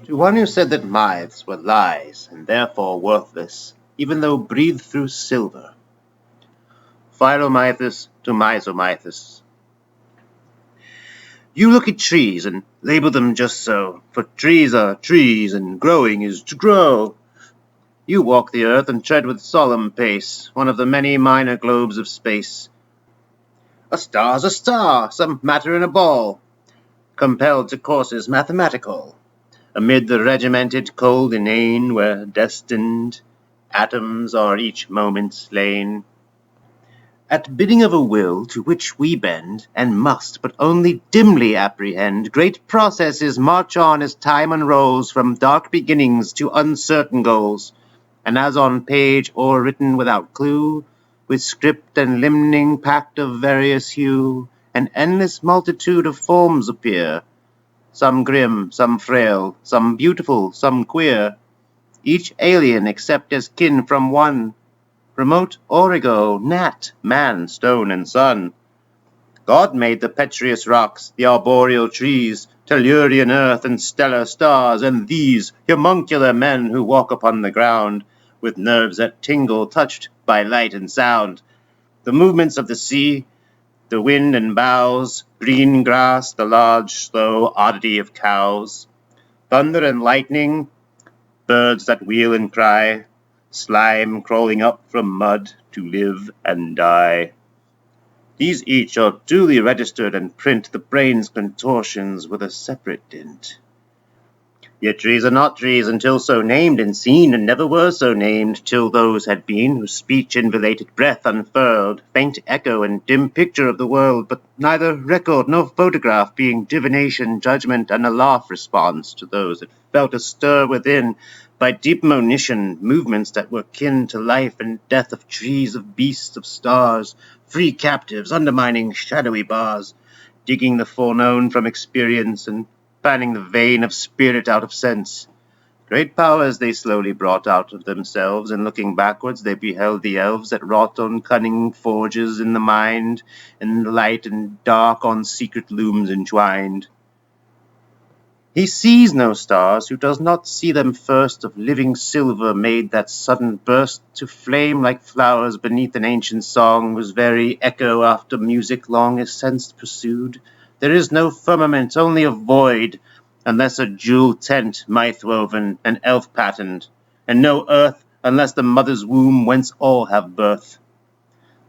To one who said that myths were lies and therefore worthless, even though breathed through silver. Philomythos to Misomythos. You look at trees and label them just so, for trees are trees and growing is to grow. You walk the earth and tread with solemn pace, one of the many minor globes of space. A star's a star, some matter in a ball, compelled to courses mathematical. Amid the regimented cold inane, where destined atoms are each moment slain. At bidding of a will to which we bend, and must but only dimly apprehend, great processes march on as time unrolls from dark beginnings to uncertain goals, and as on page o'erwritten without clue, with script and limning pact of various hue, an endless multitude of forms appear, some grim, some frail, some beautiful, some queer, each alien except as kin from one, remote origo, gnat, man, stone, and sun. God made the petrous rocks, the arboreal trees, Tellurian earth and stellar stars, and these homuncular men who walk upon the ground, with nerves that tingle, touched by light and sound. The movements of the sea, the wind and boughs, green grass, the large, slow oddity of cows, thunder and lightning, birds that wheel and cry, slime crawling up from mud to live and die. These each are duly registered and print the brain's contortions with a separate dint. Yet trees are not trees until so named and seen, and never were so named till those had been whose speech in belated breath unfurled faint echo and dim picture of the world, but neither record nor photograph being divination, judgment, and a laugh response to those that felt a stir within by deep monition, movements that were kin to life and death of trees, of beasts, of stars, free captives undermining shadowy bars, digging the foreknown from experience and fanning the vein of spirit out of sense. Great powers they slowly brought out of themselves, and looking backwards they beheld the elves that wrought on cunning forges in the mind, and light and dark on secret looms entwined. He sees no stars who does not see them first of living silver made that sudden burst to flame like flowers beneath an ancient song whose very echo after music long is sense pursued. There is no firmament, only a void, unless a jewel tent myth-woven and elf-patterned, and no earth unless the mother's womb whence all have birth.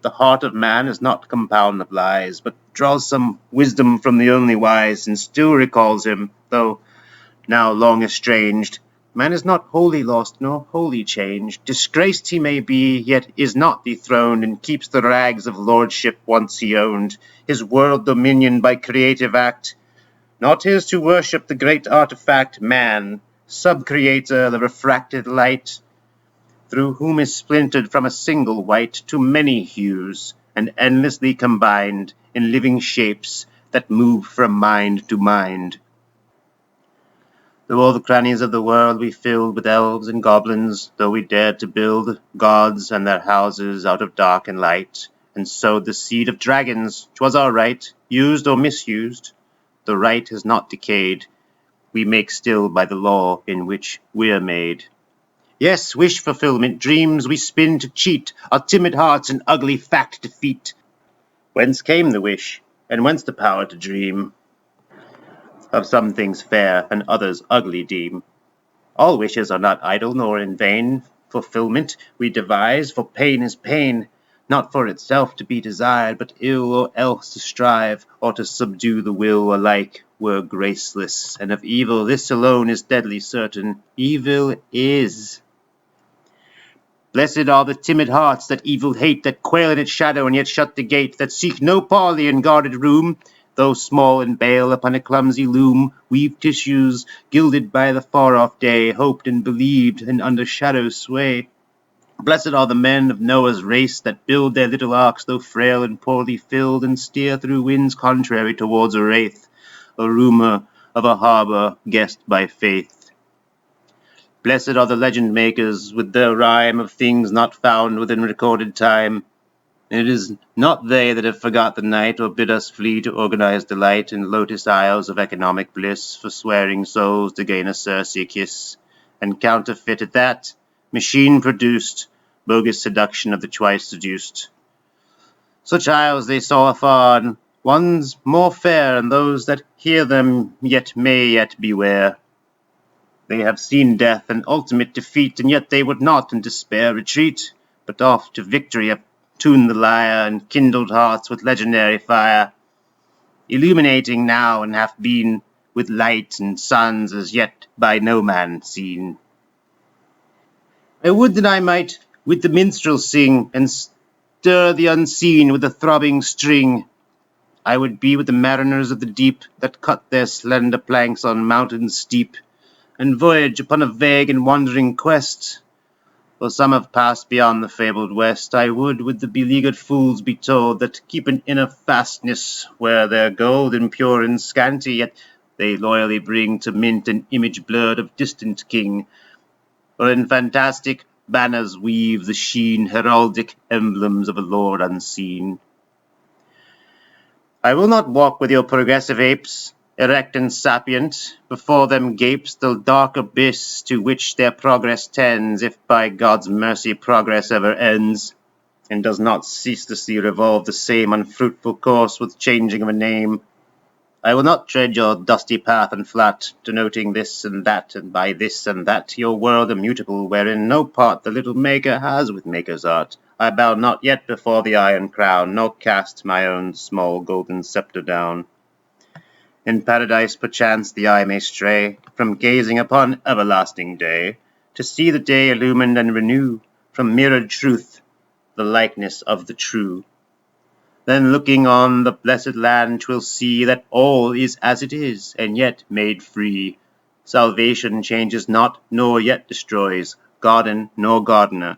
The heart of man is not compound of lies, but draws some wisdom from the only wise, and still recalls him, though now long estranged. Man is not wholly lost, nor wholly changed. Disgraced he may be, yet is not dethroned, and keeps the rags of lordship once he owned, his world dominion by creative act. Not his to worship the great artifact, man, sub-creator, the refracted light, through whom is splintered from a single white to many hues, and endlessly combined in living shapes that move from mind to mind. Though all the crannies of the world we filled with elves and goblins, though we dared to build gods and their houses out of dark and light, and sowed the seed of dragons, 'twas our right, used or misused. The right has not decayed. We make still by the law in which we're made. Yes, wish fulfillment, dreams we spin to cheat, our timid hearts an ugly fact defeat. Whence came the wish, and whence the power to dream? Of some things fair and others ugly deem. All wishes are not idle nor in vain. Fulfillment we devise, for pain is pain, not for itself to be desired, but ill or else to strive, or to subdue the will alike were graceless, and of evil this alone is deadly certain, evil is. Blessed are the timid hearts that evil hate, that quail in its shadow and yet shut the gate, that seek no parley in guarded room, though small and bale upon a clumsy loom, weave tissues gilded by the far-off day, hoped and believed, and under shadow's sway. Blessed are the men of Noah's race that build their little arks, though frail and poorly filled, and steer through winds contrary towards a wraith, a rumour of a harbour guessed by faith. Blessed are the legend makers with their rhyme of things not found within recorded time. It is not they that have forgot the night, or bid us flee to organized delight in lotus isles of economic bliss, forswearing souls to gain a Circe kiss, and counterfeit at that, machine-produced, bogus seduction of the twice seduced. Such isles they saw afar, and ones more fair, and those that hear them yet may yet beware. They have seen death and ultimate defeat, and yet they would not in despair retreat, but off to victory have tuned the lyre, and kindled hearts with legendary fire, illuminating now and have been with light and suns as yet by no man seen. I would that I might with the minstrel sing, and stir the unseen with a throbbing string. I would be with the mariners of the deep, that cut their slender planks on mountains steep, and voyage upon a vague and wandering quest. For some have passed beyond the fabled west. I would with the beleaguered fools be told, that keep an inner fastness where their gold impure and scanty, yet they loyally bring to mint an image blurred of distant king, or in fantastic banners weave the sheen heraldic emblems of a lord unseen. I will not walk with your progressive apes, erect and sapient. Before them gapes the dark abyss to which their progress tends, if by God's mercy progress ever ends, and does not ceaselessly revolve the same unfruitful course with changing of a name. I will not tread your dusty path and flat, denoting this and that, and by this and that your world immutable, wherein no part the little maker has with maker's art. I bow not yet before the iron crown, nor cast my own small golden sceptre down. In paradise perchance the eye may stray from gazing upon everlasting day, to see the day illumined and renew from mirrored truth the likeness of the true. Then looking on the blessed land 'twill see that all is as it is, and yet made free. Salvation changes not, nor yet destroys, garden nor gardener,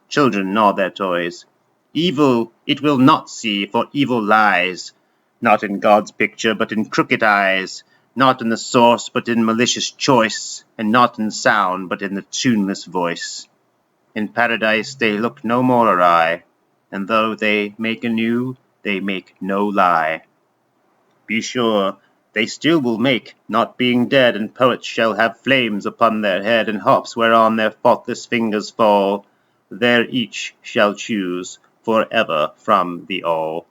children nor their toys. Evil it will not see, for evil lies, not in God's picture, but in crooked eyes, not in the source, but in malicious choice, and not in sound, but in the tuneless voice. In paradise they look no more awry, and though they make anew, they make no lie. Be sure, they still will make, not being dead, and poets shall have flames upon their head, and harps whereon their faultless fingers fall. There each shall choose for ever from the all.